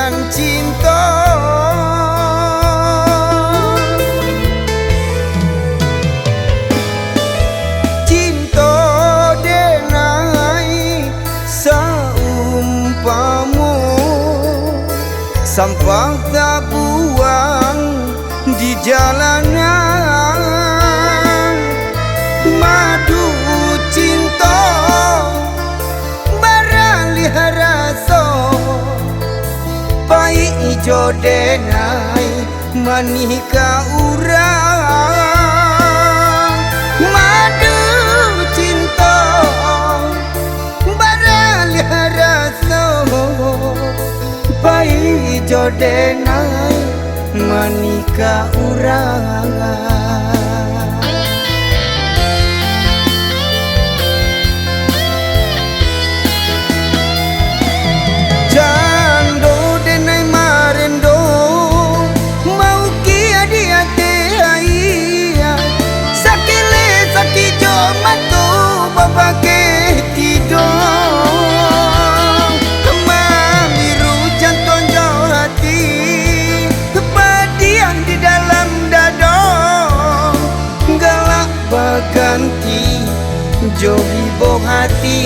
dengan cinta. Cinta denai saumpamu sampah tak buang di jalanan. Madu cinta baralih rasa pai ijo denai manika urang. Madu cinta baralih rasa pai ijo denai manika urang. Ganti johi boh hati,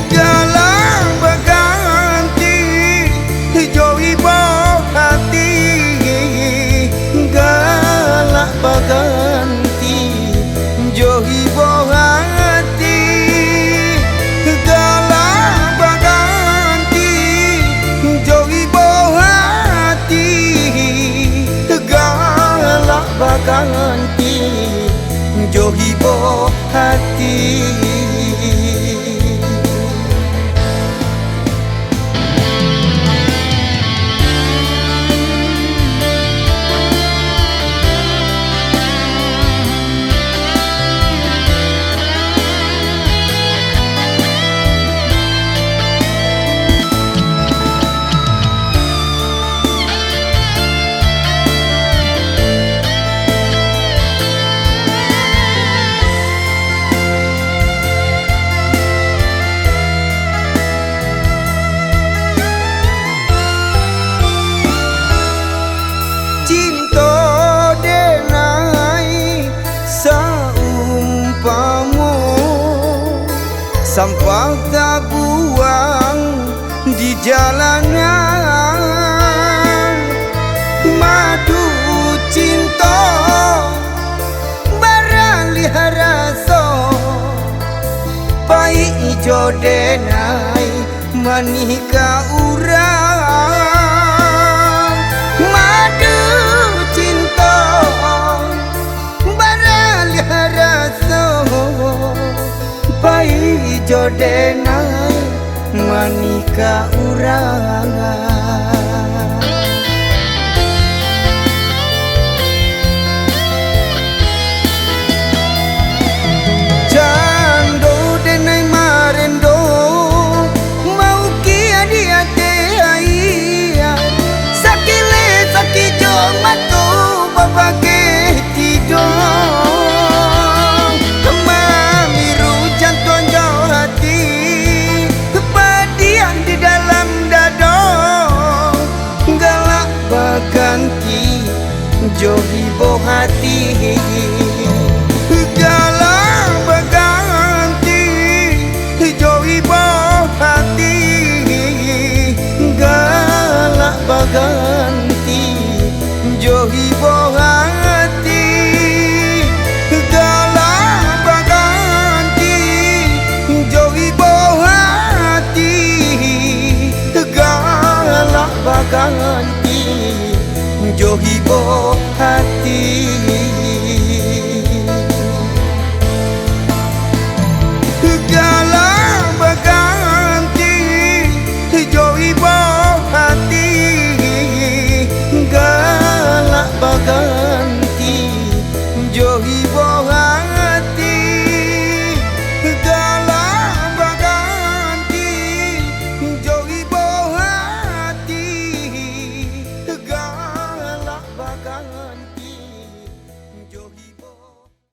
galang baganti johi boh hati, galak baganti johi boh hati, galak baganti johi boh hati, galak baganti johi boh hati. Sampah tak buang di jalanan. Madu cinta baralih rasa pai ijo denai manika urang. Madu cinta baralih rasa pai ijo denai manika urang. Jando denai marendo mau kia dia teaia sakile sakijo matu babake tidur. Ganti johi boh hati, galak baganti johi boh hati, galak baganti johi boh hati, galak baganti johi boh hati, galak baganti johi boh hati.